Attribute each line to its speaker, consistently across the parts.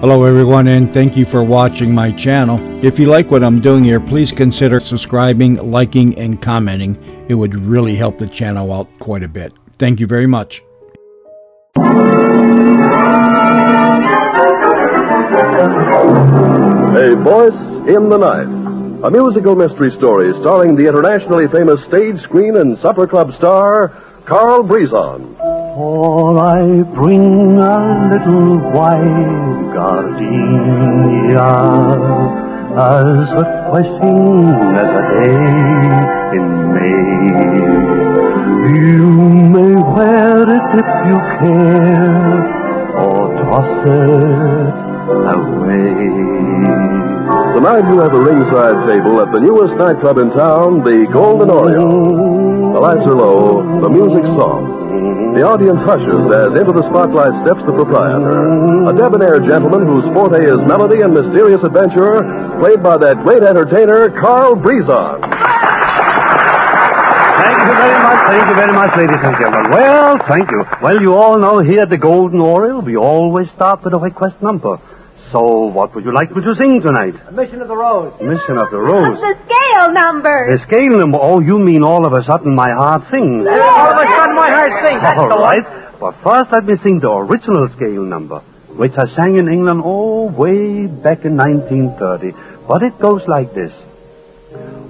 Speaker 1: Hello everyone, and thank you for watching my channel. If you like what I'm doing here, please consider subscribing, liking, and commenting. It would really help the channel out quite a bit. Thank you very much.
Speaker 2: A Voice in the Night, a musical mystery story starring the internationally famous stage, screen, and supper club star, Carl Brizon.
Speaker 3: For I bring a little white gardenia, as refreshing as a day in May. You may wear it if you care, or toss it away.
Speaker 2: Tonight you have a ringside table at the newest nightclub in town, the Golden Oriole. The lights are low, the music's soft. The audience hushes as into the spotlight steps the proprietor, a debonair gentleman whose forte is melody and mysterious adventure, played by that great entertainer, Carl Brizon.
Speaker 3: Thank you very much, ladies and gentlemen. Well, thank you. Well, you all know here at the Golden Oriole, we always start with a request number. So, what would you like me to sing tonight?
Speaker 4: Mission of the Rose.
Speaker 3: Mission of the Rose.
Speaker 5: The scale number.
Speaker 3: The scale number. Oh, you mean all of a sudden my heart sings.
Speaker 4: All of a sudden my heart sings. That's
Speaker 3: All
Speaker 4: the
Speaker 3: right. But first let me sing the original scale number, which I sang in England, way back in 1930. But it goes like this.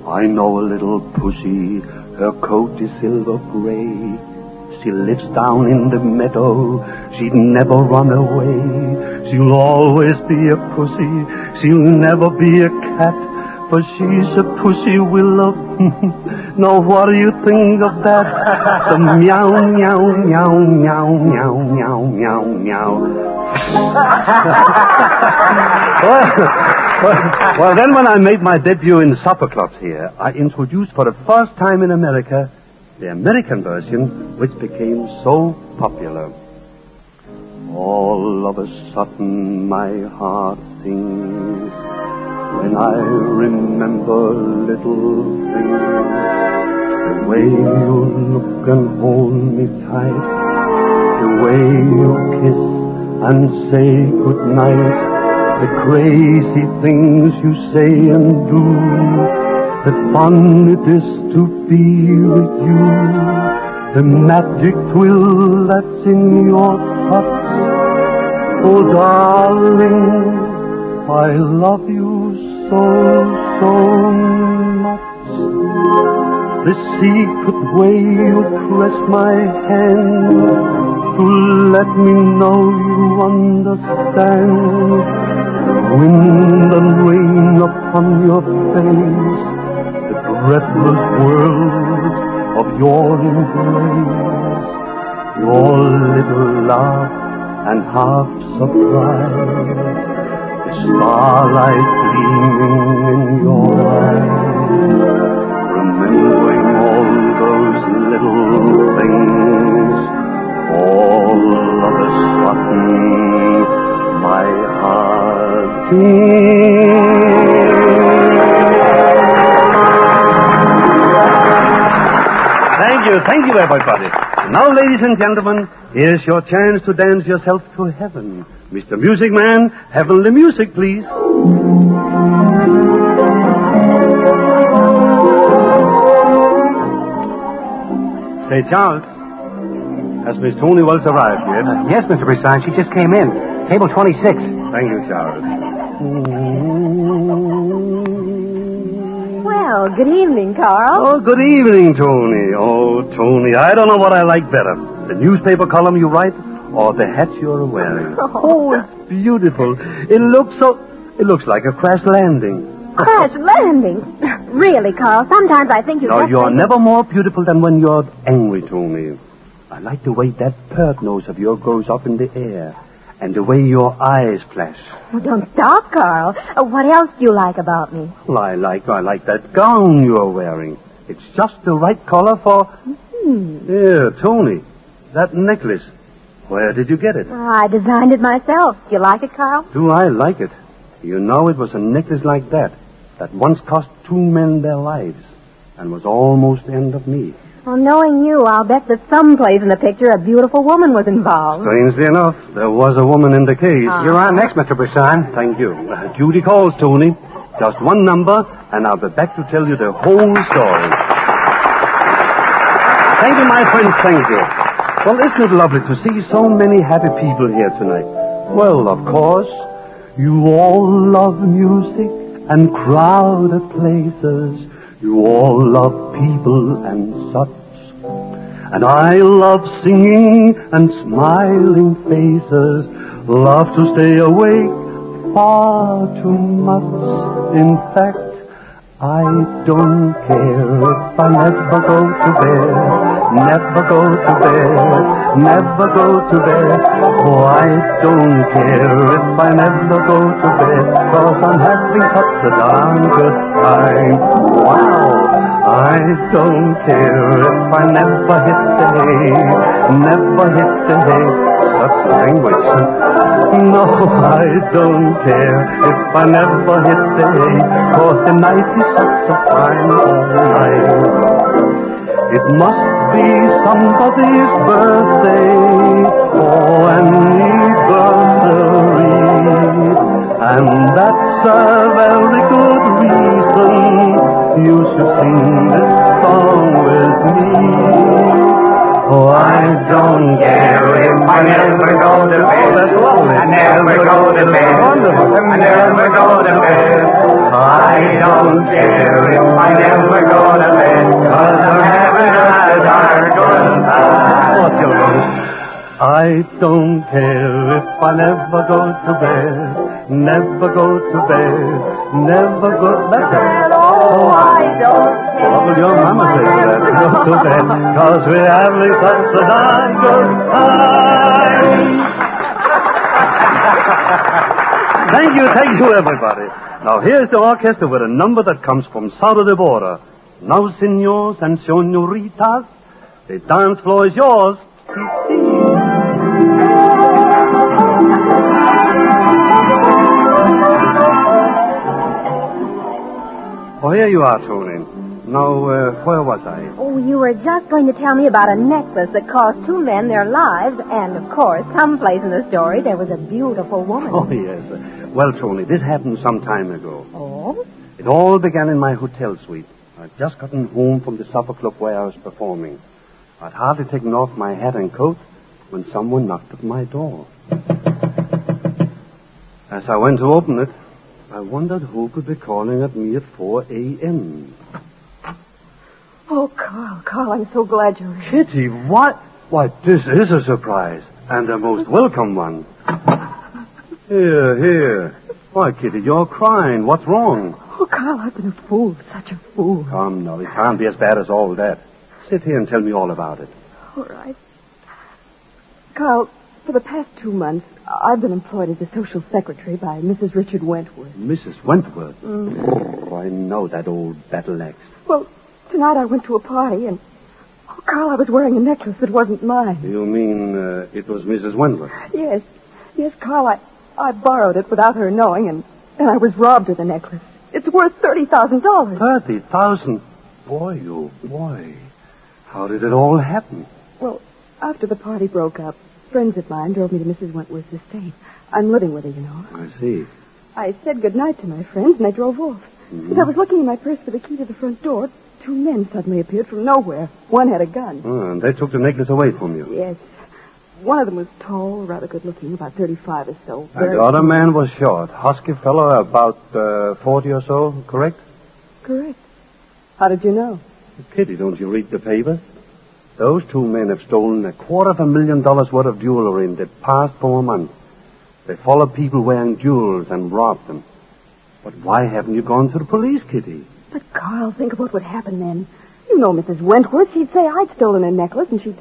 Speaker 3: I know a little pussy, her coat is silver gray. She lives down in the meadow, she'd never run away. She'll always be a pussy, she'll never be a cat, for she's a pussy willow. Now what do you think of that? So meow, meow, meow, meow, meow, meow, meow, meow. Well, then when I made my debut in supper clubs here, I introduced for the first time in America the American version, which became so popular. All of a sudden my heart sings when I remember little things. The way you look and hold me tight, the way you kiss and say goodnight, the crazy things you say and do, the fun it is to be with you, the magic thrill that's in your touch. Oh, darling, I love you so, so much. The secret way you press my hand to let me know you understand. Wind and rain upon your face, the breathless world of your embrace, your little laugh and half surprise, the starlight gleaming in your eyes, remembering all those little things, all of a sudden my heart sings. Thank you everybody. Now, ladies and gentlemen, here's your chance to dance yourself to heaven. Mr. Music Man, heavenly music, please. Say, Charles, has Miss Tony Wells arrived yet?
Speaker 4: Yes, Mr. Brizon, she just came in. Table 26.
Speaker 3: Thank you, Charles.
Speaker 5: Well, good evening, Carl.
Speaker 3: Oh, good evening, Tony. Oh, Tony, I don't know what I like better. The newspaper column you write or the hat you're wearing. Oh, it's beautiful. It looks like a crash landing.
Speaker 5: Crash landing? Really, Carl, sometimes I think
Speaker 3: No, you're never more beautiful than when you're angry, Tony. I like the way that pert nose of yours goes up in the air and the way your eyes flash.
Speaker 5: Well, don't stop, Carl. What else do you like about me?
Speaker 3: Well, I like that gown you're wearing. It's just the right color for... Here, Tony, that necklace. Where did you get it?
Speaker 5: I designed it myself. Do you like it, Carl?
Speaker 3: Do I like it? You know, it was a necklace like that once cost 2 men their lives and was almost the end of me.
Speaker 5: Well, knowing you, I'll bet that someplace in the picture a beautiful woman was involved.
Speaker 3: Strangely enough, there was a woman in the case.
Speaker 4: You're on next, Mr. Brisson.
Speaker 3: Thank you. Duty calls, Tony. Just one number, and I'll be back to tell you the whole story. Thank you, my friends, thank you. Well, isn't it lovely to see so many happy people here tonight? Well, of course, you all love music and crowded places. You all love people and such. And I love singing and smiling faces. Love to stay awake far too much. In fact, I don't care if I never go to bed. Never go to bed. Never go to bed. Oh, I don't care if I never go to bed. 'Cause I'm having such a darn good time. Wow! I don't care if I never hit the hay. Never hit the hay. Such language. No, I don't care if I never hit the hay. 'Cause the night is such a fine old night. It must be somebody's birthday or anniversary, and that's a very good reason you should sing this song with me. Oh, I don't care if I never go to bed. I never go to bed. I never go to bed. I don't care if I never go to bed. 'Cause I'm having a dark good time. I don't care if I never go to bed. Never go to bed. Never go. That's it.
Speaker 5: Oh, I don't care.
Speaker 3: What will your mama say to that? Go to bed, 'cause we're having such a darn good time. Thank you, everybody. Now, here's the orchestra with a number that comes from south of the border. Now, senors and senoritas, the dance floor is yours. Oh, here you are, Tony. Now, where was I?
Speaker 5: Oh, you were just going to tell me about a necklace that cost two men their lives, and, of course, someplace in the story there was a beautiful woman.
Speaker 3: Oh, yes. Well, Tony, this happened some time ago.
Speaker 5: Oh?
Speaker 3: It all began in my hotel suite. I'd just gotten home from the supper club where I was performing. I'd hardly taken off my hat and coat when someone knocked at my door. As I went to open it, I wondered who could be calling at me at 4 a.m.
Speaker 5: Oh, Carl, I'm so glad you're here.
Speaker 3: Kitty, what? Why, this is a surprise, and a most welcome one. Here. Why, Kitty, you're crying. What's wrong?
Speaker 5: Oh, Carl, I've been a fool, such a fool.
Speaker 3: Come, now, it can't be as bad as all that. Sit here and tell me all about it.
Speaker 6: All right. Carl, for the past 2 months, I've been employed as a social secretary by Mrs. Richard Wentworth.
Speaker 3: Mrs. Wentworth? Oh, I know that old battle-axe.
Speaker 6: Well, tonight I went to a party, and, oh, Carl, I was wearing a necklace that wasn't mine.
Speaker 3: You mean it was Mrs. Wentworth?
Speaker 6: Yes, Carl, I borrowed it without her knowing, and I was robbed of the necklace. It's worth $30,000.
Speaker 3: 30,000? Boy. How did it all happen?
Speaker 6: Well, after the party broke up, friends of mine drove me to Mrs. Wentworth's estate. I'm living with her, you know.
Speaker 3: I see.
Speaker 6: I said goodnight to my friends, and I drove off. As I was looking in my purse for the key to the front door, 2 men suddenly appeared from nowhere. One had a gun.
Speaker 3: Oh, and they took the necklace away from you.
Speaker 6: Yes. One of them was tall, rather good looking, about 35 or so.
Speaker 3: And the other man was short, husky fellow, about 40 or so, correct?
Speaker 6: Correct. How did you know?
Speaker 3: Kitty, don't you read the papers? Those 2 men have stolen $250,000 worth of jewelry in the past 4 months. They followed people wearing jewels and robbed them. But why haven't you gone to the police, Kitty?
Speaker 6: But, Carl, think about what happened then. You know Mrs. Wentworth. She'd say I'd stolen a necklace, and she'd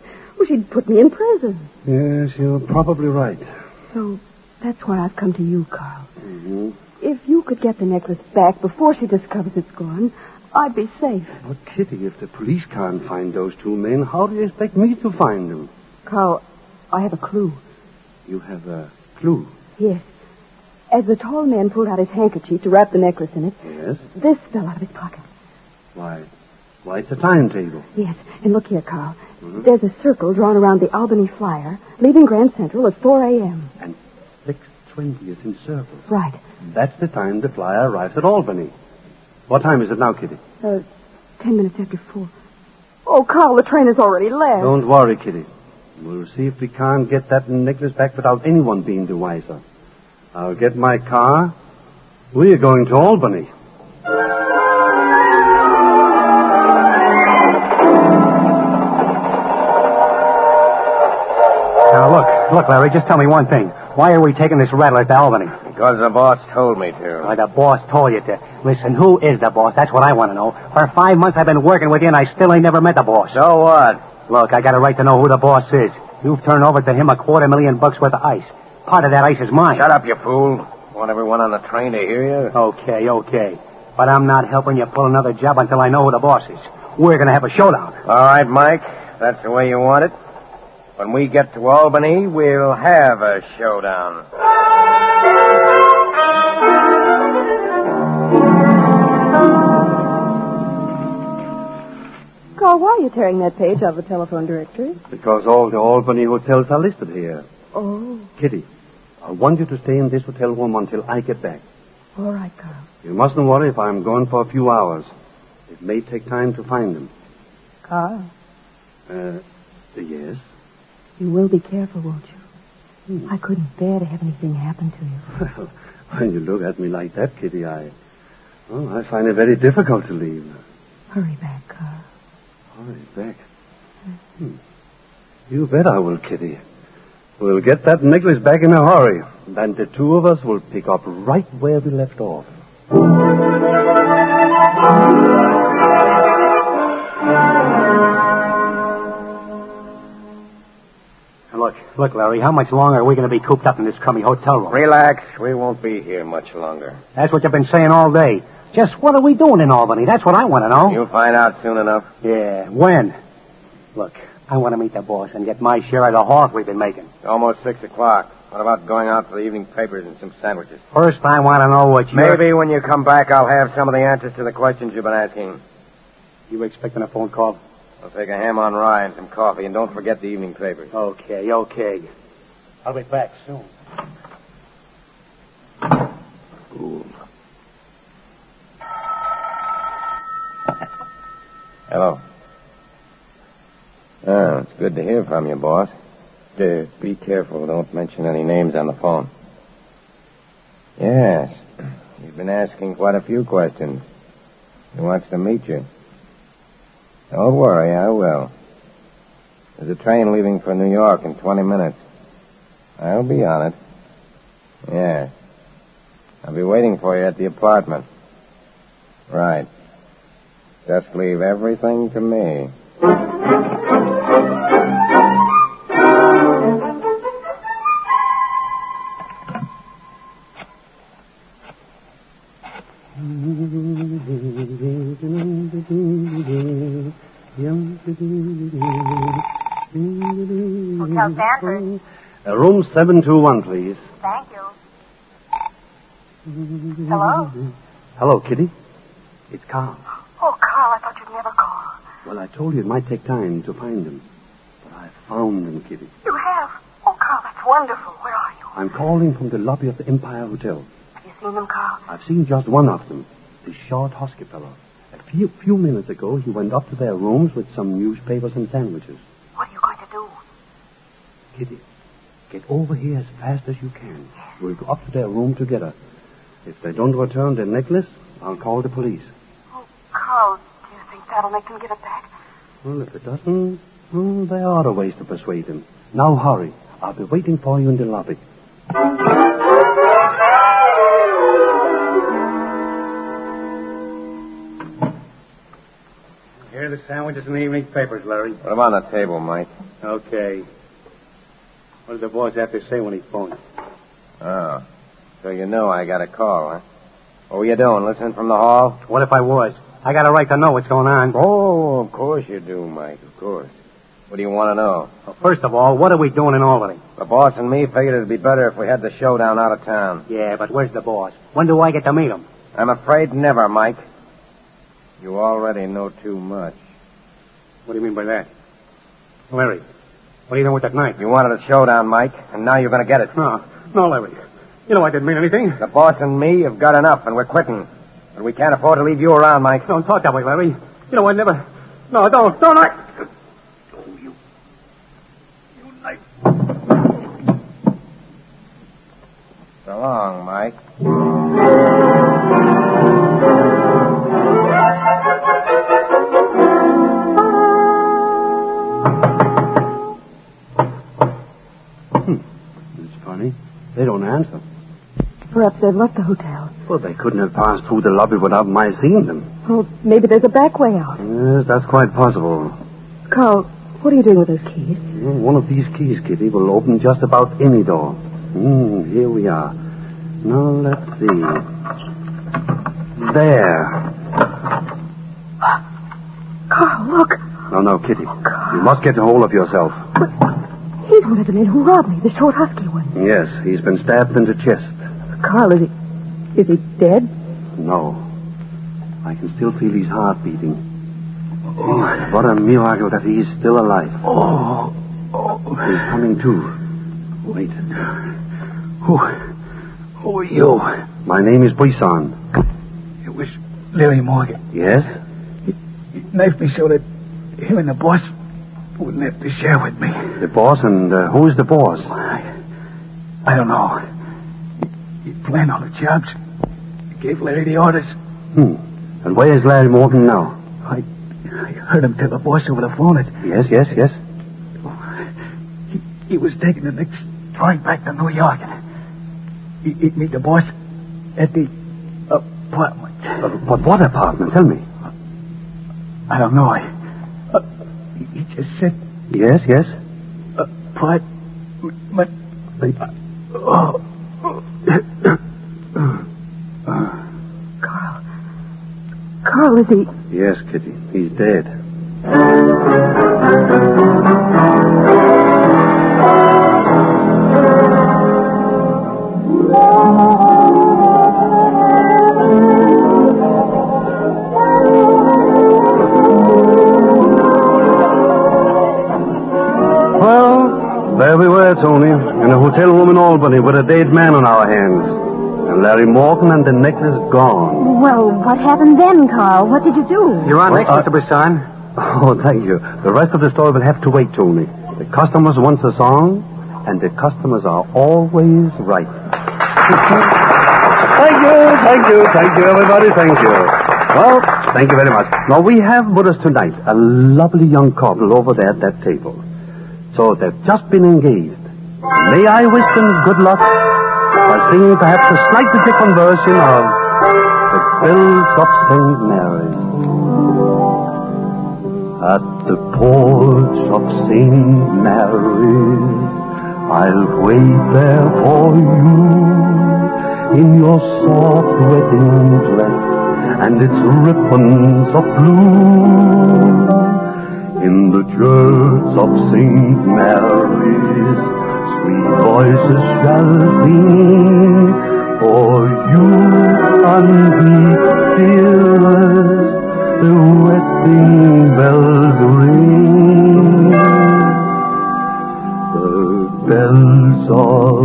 Speaker 6: put me in prison.
Speaker 3: Yes, you're probably right.
Speaker 6: So that's why I've come to you, Carl.
Speaker 3: Mm-hmm.
Speaker 6: If you could get the necklace back before she discovers it's gone, I'd be safe.
Speaker 3: But, Kitty, if the police can't find those 2 men, how do you expect me to find them?
Speaker 6: Carl, I have a clue.
Speaker 3: You have a clue?
Speaker 6: Yes. As the tall man pulled out his handkerchief to wrap the necklace in it,
Speaker 3: Yes?
Speaker 6: this fell out of his pocket.
Speaker 3: Why, Why, it's a timetable.
Speaker 6: Yes, and look here, Carl. There's a circle drawn around the Albany Flyer, leaving Grand Central at 4 a.m.
Speaker 3: And 6:20 is in circle.
Speaker 6: Right.
Speaker 3: That's the time the flyer arrives at Albany. What time is it now, Kitty?
Speaker 6: 10 minutes after 4. Oh, Carl, the train has already left.
Speaker 3: Don't worry, Kitty. We'll see if we can't get that necklace back without anyone being the wiser. I'll get my car. We're going to Albany.
Speaker 4: Now, look, Larry, just tell me one thing. Why are we taking this rattler to Albany?
Speaker 7: Because the boss told me to.
Speaker 4: Why, the boss told you to. Listen, who is the boss? That's what I want to know. For 5 months I've been working with you, and I still ain't never met the boss.
Speaker 7: So what?
Speaker 4: Look, I got a right to know who the boss is. You've turned over to him $250,000 worth of ice. Part of that ice is mine.
Speaker 7: Shut up, you fool. Want everyone on the train to hear you?
Speaker 4: Okay. But I'm not helping you pull another job until I know who the boss is. We're going to have a showdown.
Speaker 7: All right, Mike. That's the way you want it. When we get to Albany, we'll have a showdown.
Speaker 6: Carl, why are you tearing that page out of the telephone directory?
Speaker 3: Because all the Albany hotels are listed here.
Speaker 6: Oh,
Speaker 3: Kitty, I want you to stay in this hotel room until I get back.
Speaker 6: all right, Carl.
Speaker 3: You mustn't worry if I'm gone for a few hours. It may take time to find them.
Speaker 6: Carl,
Speaker 3: Yes?
Speaker 6: you will be careful, won't you? I couldn't bear to have anything happen to you.
Speaker 3: Well, when you look at me like that, Kitty, I find it very difficult to leave.
Speaker 6: Hurry back, Carl.
Speaker 3: Hurry back. You bet I will, Kitty. We'll get that necklace back in a hurry. Then the two of us will pick up right where we left off.
Speaker 4: Look, Larry, how much longer are we going to be cooped up in this crummy hotel room?
Speaker 7: Relax. We won't be here much longer.
Speaker 4: That's what you've been saying all day. Just what are we doing in Albany? That's what I want to know.
Speaker 7: You'll find out soon enough.
Speaker 4: Yeah, when? Look, I want to meet the boss and get my share of the hawk we've been making.
Speaker 7: It's almost 6 o'clock. What about going out for the evening papers and some sandwiches?
Speaker 4: First, I want to know what you're...
Speaker 7: Maybe when you come back, I'll have some of the answers to the questions you've been asking.
Speaker 4: You expecting a phone call?
Speaker 7: I'll take a ham on rye and some coffee, and don't forget the evening papers.
Speaker 4: Okay. I'll be back soon.
Speaker 7: Ooh. Hello. Oh, it's good to hear from you, boss. Be careful. Don't mention any names on the phone. Yes. You've been asking quite a few questions. He wants to meet you. Don't worry, I will. There's a train leaving for New York in 20 minutes. I'll be on it. Yeah. I'll be waiting for you at the apartment. Right. Just leave everything to me.
Speaker 5: Hotel Stanford.
Speaker 3: Room 721, please.
Speaker 5: Thank you. Hello?
Speaker 3: Hello, Kitty. It's Carl.
Speaker 5: Oh, Carl, I thought you'd never call.
Speaker 3: Well, I told you it might take time to find them. But I found them, Kitty.
Speaker 5: You have? Oh, Carl, that's wonderful. Where are you?
Speaker 3: I'm calling from the lobby of the Empire Hotel.
Speaker 5: Have you seen them, Carl?
Speaker 3: I've seen just one of them, the short husky fellow. A few minutes ago, he went up to their rooms with some newspapers and sandwiches.
Speaker 5: What are you going to do?
Speaker 3: Kitty, get over here as fast as you can. We'll go up to their room together. If they don't return their necklace, I'll call the police.
Speaker 5: Oh, Carl, do you think that'll make them give it back?
Speaker 3: Well, if it doesn't, there are other ways to persuade them. Now hurry. I'll be waiting for you in the lobby.
Speaker 4: Here are the sandwiches and the evening papers, Larry.
Speaker 7: Put them on the table, Mike.
Speaker 4: Okay. What did the boss have to say when he phoned?
Speaker 7: Oh. So you know I got a call, huh? What were you doing, listening from the hall?
Speaker 4: What if I was? I got a right to know what's going on.
Speaker 7: Oh, of course you do, Mike, of course. What do you want to know?
Speaker 4: Well, first of all, what are we doing in Albany?
Speaker 7: The boss and me figured it'd be better if we had the showdown out of town.
Speaker 4: Yeah, but where's the boss? When do I get to meet him?
Speaker 7: I'm afraid never, Mike. You already know too much.
Speaker 4: What do you mean by that? Larry, what do you know with that knife?
Speaker 7: You wanted a showdown, Mike, and now you're going to get it.
Speaker 4: No, Larry. You know I didn't mean anything.
Speaker 7: The boss and me have got enough, and we're quitting. But we can't afford to leave you around, Mike.
Speaker 4: Don't talk that way, Larry. You know I never... No, don't I... Oh, you knife.
Speaker 7: So long, Mike.
Speaker 3: It's funny. They don't answer.
Speaker 6: Perhaps they've left the hotel.
Speaker 3: Well, they couldn't have passed through the lobby without my seeing them.
Speaker 6: Well, maybe there's a back way out.
Speaker 3: Yes, that's quite possible.
Speaker 6: Carl, what are you doing with those keys?
Speaker 3: One of these keys, Kitty, will open just about any door. Here we are. Now, let's see. There.
Speaker 6: Carl, look.
Speaker 3: No, Kitty. You must get a hold of yourself.
Speaker 6: But he's one of the men who robbed me, the short, husky one.
Speaker 3: Yes, he's been stabbed in the chest.
Speaker 6: Carl, is he dead?
Speaker 3: No. I can still feel his heart beating. Oh, what a miracle that he is still alive. He's coming to. Wait.
Speaker 8: Who are you?
Speaker 3: My name is Brisson.
Speaker 8: It was Larry Morgan.
Speaker 3: Yes?
Speaker 8: He knifed me so that him and the boss wouldn't have to share with me.
Speaker 3: The boss, and who is the boss?
Speaker 8: I don't know. He planned all the jobs. He gave Larry the orders.
Speaker 3: And where is Larry Morgan now?
Speaker 8: I heard him tell the boss over the phone that
Speaker 3: Yes.
Speaker 8: he was taking the next train back to New York. He'd meet the boss at the apartment.
Speaker 3: But what apartment? Tell me.
Speaker 8: I don't know. He just said
Speaker 3: Yes.
Speaker 8: apartment.
Speaker 6: Carl, is he...
Speaker 3: Yes, Kitty. He's dead. Well, there we were, Tony, in a hotel room in Albany with a dead man on our hands. And Larry Morgan and the necklace gone.
Speaker 5: Well, what happened then, Carl? What did you do?
Speaker 4: You're on next, Mr. Brisson.
Speaker 3: Oh, thank you. The rest of the story will have to wait, Tony. The customers want a song, and the customers are always right. Thank you, everybody. Thank you. Well, thank you very much. Now, we have with us tonight a lovely young couple over there at that table. So they've just been engaged. May I wish them good luck by singing perhaps a slightly different version of The Bells of St. Mary's. At the porch of St. Mary's, I'll wait there for you in your soft wedding dress and its ribbons of blue. In the church of St. Mary's, sweet voices shall sing for you and me, dearest. The wedding bells ring. The bells of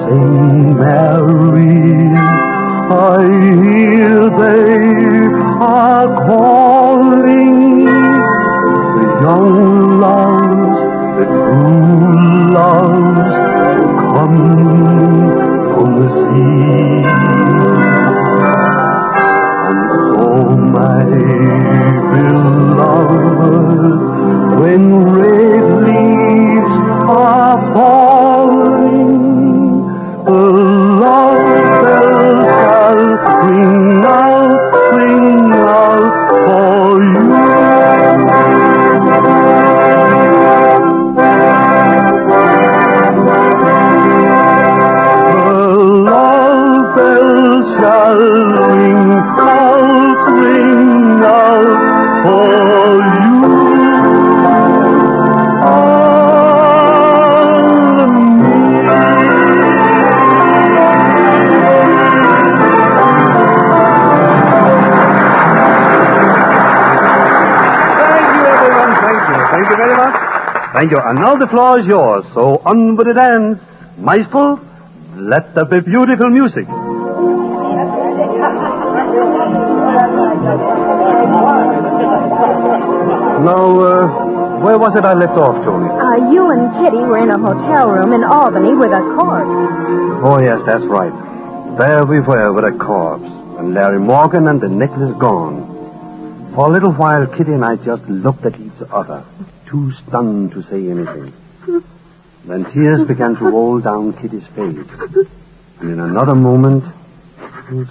Speaker 3: St. Mary's, I hear they are calling. The young loves, the true loves, come from the sea. And so my beloved Thank you very much. Thank you. And now the floor is yours. So on with the dance. Maestro, let there be beautiful music. Now, where was it I left off, Tony?
Speaker 5: You and Kitty were in a hotel room in Albany with a corpse.
Speaker 3: Oh, yes, that's right. There we were with a corpse, and Larry Morgan and the necklace gone. For a little while, Kitty and I just looked at each other, too stunned to say anything. Then tears began to roll down Kitty's face. And in another moment,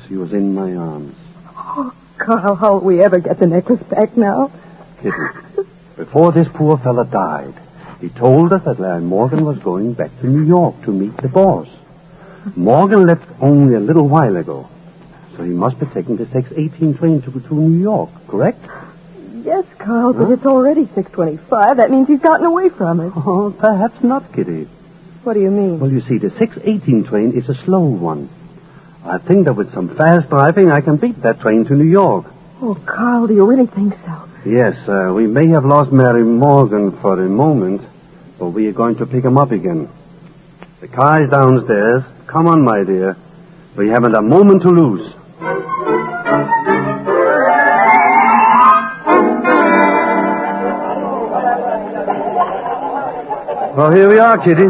Speaker 3: she was in my arms.
Speaker 6: Oh, Carl, how will we ever get the necklace back now?
Speaker 3: Kitty, before this poor fella died, he told us that Larry Morgan was going back to New York to meet the boss. Morgan left only a little while ago, so he must be taking the 6:18 train to New York, correct?
Speaker 6: Yes, Carl, but it's already 6:25. That means he's gotten away from us.
Speaker 3: Oh, perhaps not, Kitty.
Speaker 6: What do you mean?
Speaker 3: Well, you see, the 6:18 train is a slow one. I think that with some fast driving, I can beat that train to New York.
Speaker 6: Oh, Carl, do you really think so?
Speaker 3: Yes, we may have lost Mary Morgan for a moment, but we are going to pick him up again. The car is downstairs. Come on, my dear. We haven't a moment to lose. Well, here we are, Kitty.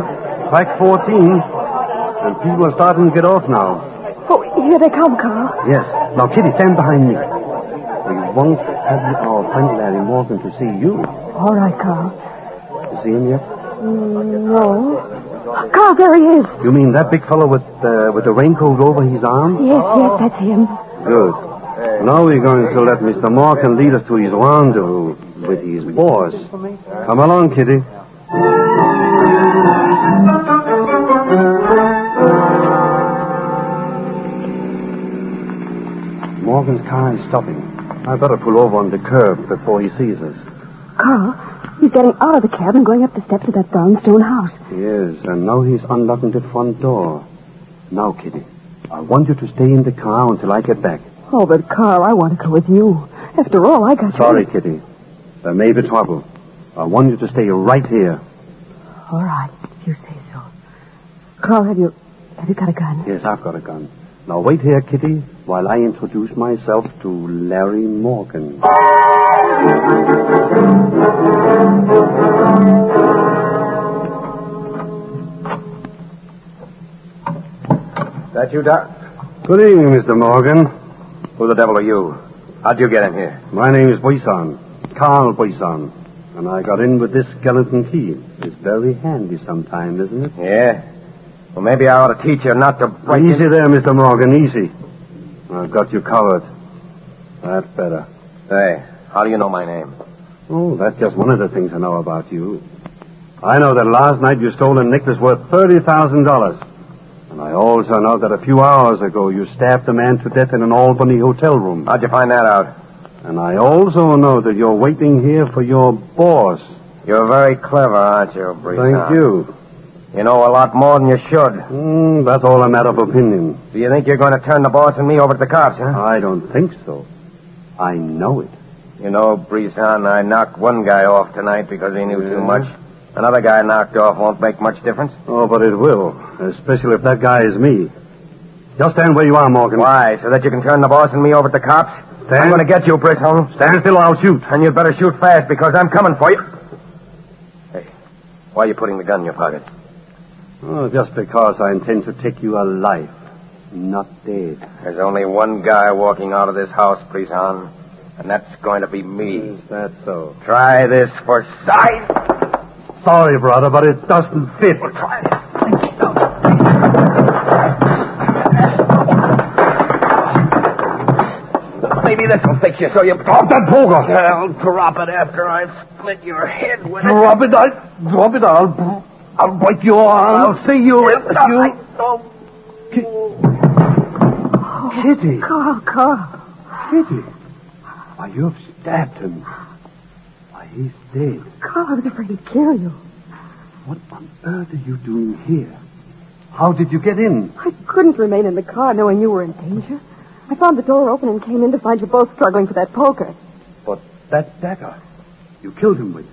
Speaker 3: Track 14. And people are starting to get off now.
Speaker 6: Oh, here they come, Carl.
Speaker 3: Yes. Now, Kitty, stand behind me. We won't have our friend Larry Morgan to see you.
Speaker 6: All right, Carl.
Speaker 3: You see him yet?
Speaker 6: No. Carl, there he is.
Speaker 3: You mean that big fellow with the raincoat over his arm?
Speaker 6: Yes, that's him.
Speaker 3: Good. Now we're going to let Mr. Morgan lead us to his rendezvous with his boss. Come along, Kitty. Morgan's car is stopping. I better pull over on the curb before he sees us.
Speaker 6: Carl, he's getting out of the cab and going up the steps of that brownstone house.
Speaker 3: Yes, and now he's unlocking the front door. Now, Kitty, I want you to stay in the car until I get back.
Speaker 6: Oh, but Carl, I want to go with you. After all, I got you.
Speaker 3: Sorry, Kitty. There may be trouble. I want you to stay right here.
Speaker 6: All right, if you say so. Carl, have you got a gun?
Speaker 3: Yes, I've got a gun. Now wait here, Kitty, while I introduce myself to Larry Morgan.
Speaker 7: That you, Doc?
Speaker 3: Good evening, Mr. Morgan.
Speaker 7: Who the devil are you? How'd you get in here?
Speaker 3: My name is Buisson, Carl Buisson, and I got in with this skeleton key. It's very handy sometimes, isn't it?
Speaker 7: Yeah. Well, maybe I ought to teach you not to break
Speaker 3: Easy there, Mr. Morgan, easy. I've got you covered. That's better.
Speaker 7: Hey, how do you know my name?
Speaker 3: Oh, that's just one of the things I know about you. I know that last night you stole a necklace worth $30,000. And I also know that a few hours ago you stabbed a man to death in an Albany hotel room.
Speaker 7: How'd you find that out?
Speaker 3: And I also know that you're waiting here for your boss.
Speaker 7: You're very clever, aren't you, Brisson?
Speaker 3: Thank you.
Speaker 7: You know a lot more than you should.
Speaker 3: That's all a matter of opinion.
Speaker 7: Do you think you're going to turn the boss and me over to the cops, huh?
Speaker 3: I don't think so. I know it.
Speaker 7: You know, Brisson, I knocked one guy off tonight because he knew too much. Another guy knocked off won't make much difference.
Speaker 3: Oh, but it will. Especially if that guy is me. Just stand where you are, Morgan.
Speaker 7: Why? So that you can turn the boss and me over to the cops?
Speaker 3: Stand.
Speaker 7: I'm going to get you, Brisson.
Speaker 3: Stand still or I'll shoot.
Speaker 7: And you'd better shoot fast because I'm coming for you. Hey, why are you putting the gun in your pocket?
Speaker 3: Oh, just because I intend to take you alive, not dead.
Speaker 7: There's only one guy walking out of this house, Brisson, and that's going to be me.
Speaker 3: Is that so?
Speaker 7: Try this for size.
Speaker 3: Sorry, brother, but it doesn't fit.
Speaker 7: Well, try it. Maybe this will fix you so you...
Speaker 3: Drop that poker!
Speaker 7: I'll drop it after I've split your head with it.
Speaker 3: Drop it, I'll break your arm.
Speaker 7: I'll see you if you...
Speaker 3: Kitty.
Speaker 6: Carl.
Speaker 3: Kitty. Why, you've stabbed him. Why, he's dead.
Speaker 6: Carl, I was afraid he'd kill you.
Speaker 3: What on earth are you doing here? How did you get in?
Speaker 6: I couldn't remain in the car knowing you were in danger. I found the door open and came in to find you both struggling for that poker.
Speaker 3: But that dagger, you killed him with.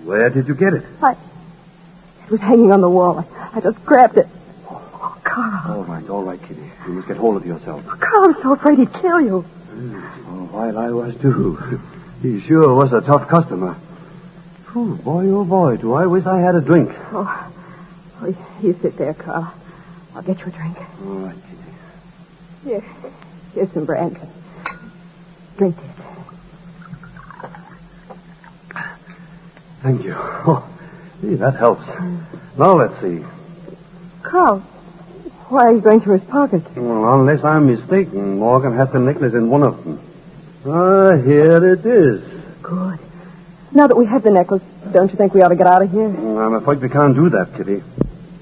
Speaker 3: Where did you get it?
Speaker 6: It was hanging on the wall. I just grabbed it. Oh, Carl.
Speaker 3: All right, Kitty. You must get hold of yourself.
Speaker 6: Carl, I'm so afraid he'd kill you.
Speaker 3: Oh, while I was too. He sure was a tough customer. Oh, boy, do I wish I had a drink.
Speaker 6: Oh, you sit there, Carl. I'll get you a drink.
Speaker 3: All right, Kitty.
Speaker 6: Here's some brandy. Drink this.
Speaker 3: Thank you. Oh, gee, that helps. Now, let's see.
Speaker 6: Carl, why are you going through his pockets?
Speaker 3: Well, unless I'm mistaken, Morgan had the necklace in one of them. Here it is.
Speaker 6: Good. Now that we have the necklace, don't you think we ought to get out of here?
Speaker 3: I'm afraid we can't do that, Kitty.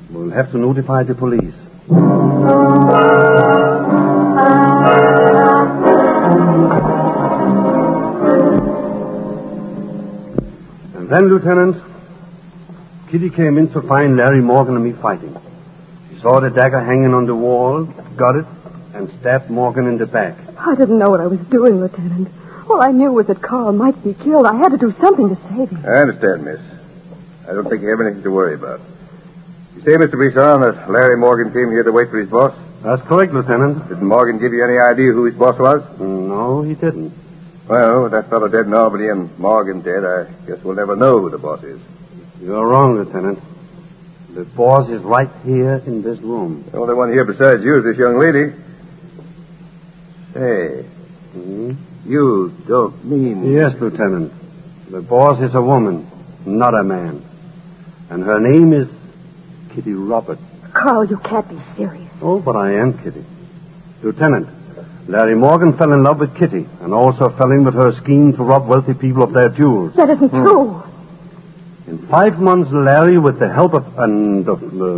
Speaker 3: We'll have to notify the police. And then, Lieutenant, Kitty came in to find Larry Morgan and me fighting. She saw the dagger hanging on the wall, got it, and stabbed Morgan in the back.
Speaker 6: I didn't know what I was doing, Lieutenant. All I knew was that Carl might be killed. I had to do something to save him.
Speaker 7: I understand, miss. I don't think you have anything to worry about. You say, Mr. Brisson, that Larry Morgan came here to wait for his boss?
Speaker 3: That's correct, Lieutenant.
Speaker 7: Didn't Morgan give you any idea who his boss was?
Speaker 3: No, he didn't.
Speaker 7: Well, with that fellow dead in Albany and Morgan dead, I guess we'll never know who the boss is.
Speaker 3: You're wrong, Lieutenant. The boss is right here in this room.
Speaker 7: The only one here besides you is this young lady. Say, you don't mean...
Speaker 3: Yes, Lieutenant. The boss is a woman, not a man. And her name is Kitty Robert.
Speaker 6: Carl, you can't be serious.
Speaker 3: Oh, but I am, Kitty. Lieutenant, Larry Morgan fell in love with Kitty and also fell in with her scheme to rob wealthy people of their jewels.
Speaker 6: That isn't true.
Speaker 3: In 5 months, Larry, with the help of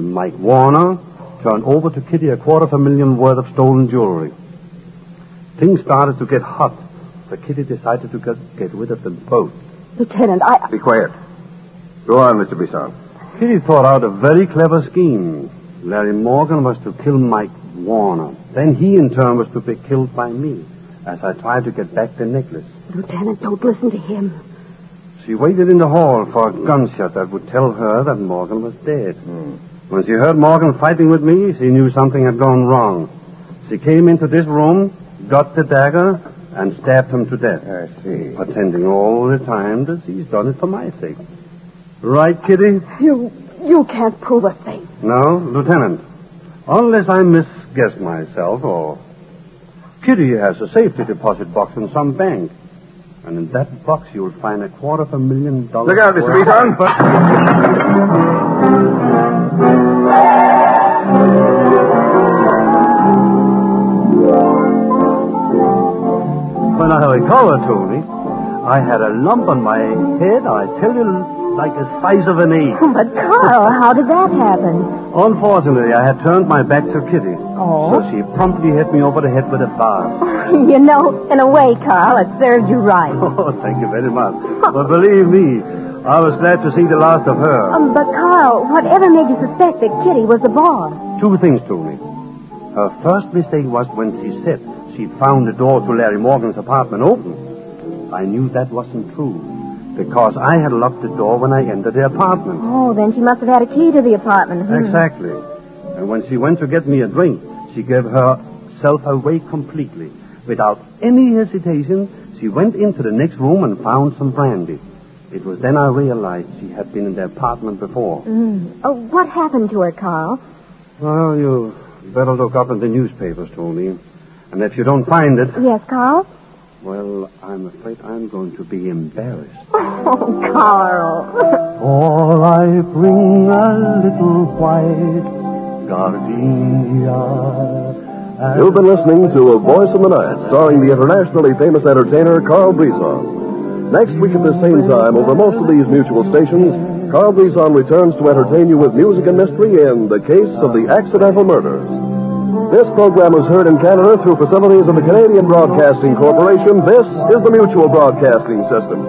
Speaker 3: Mike Warner, turned over to Kitty $250,000 worth of stolen jewelry. Things started to get hot, so Kitty decided to get rid of them both.
Speaker 6: Lieutenant,
Speaker 7: Be quiet. Go on, Mr. Brisson.
Speaker 3: Kitty thought out a very clever scheme. Larry Morgan was to kill Mike Warner. Then he, in turn, was to be killed by me as I tried to get back the necklace.
Speaker 6: Lieutenant, don't listen to him.
Speaker 3: She waited in the hall for a gunshot that would tell her that Morgan was dead. When she heard Morgan fighting with me, she knew something had gone wrong. She came into this room, got the dagger, and stabbed him to death.
Speaker 7: I see.
Speaker 3: Pretending all the time that she's done it for my sake. Right, Kitty?
Speaker 6: You can't prove a thing.
Speaker 3: No, Lieutenant. Unless I misguessed myself, or... Kitty has a safety deposit box in some bank. And in that box you'll find $250,000.
Speaker 7: Look out, Mr. Brisson.
Speaker 3: When I recovered, Tony, I had a lump on my head, I tell you, like the size of an egg.
Speaker 5: But, Carl, how did that happen?
Speaker 3: Unfortunately, I had turned my back to Kitty.
Speaker 5: Oh?
Speaker 3: So she promptly hit me over the head with a vase.
Speaker 5: You know, in a way, Carl, it served you right.
Speaker 3: Oh, thank you very much. But believe me, I was glad to see the last of her.
Speaker 5: But, Carl, whatever made you suspect that Kitty was the boss?
Speaker 3: 2 things, Tony. Her first mistake was when she said she found the door to Larry Morgan's apartment open. I knew that wasn't true, because I had locked the door when I entered the apartment.
Speaker 5: Oh, then she must have had a key to the apartment.
Speaker 3: Exactly. And when she went to get me a drink, she gave herself away completely. Without any hesitation, she went into the next room and found some brandy. It was then I realized she had been in the apartment before.
Speaker 5: Oh, what happened to her, Carl?
Speaker 3: Well, you better look up in the newspapers, Tony. And if you don't find it...
Speaker 5: Yes, Carl?
Speaker 3: Well, I'm afraid I'm going to be embarrassed.
Speaker 5: Oh, Carl.
Speaker 3: For I bring a little white gardenia.
Speaker 2: You've been listening to A Voice in the Night, starring the internationally famous entertainer Carl Brisson. Next week at the same time, over most of these mutual stations, Carl Brisson returns to entertain you with music and mystery in The Case of the Accidental Murders. This program is heard in Canada through facilities of the Canadian Broadcasting Corporation. This is the Mutual Broadcasting System.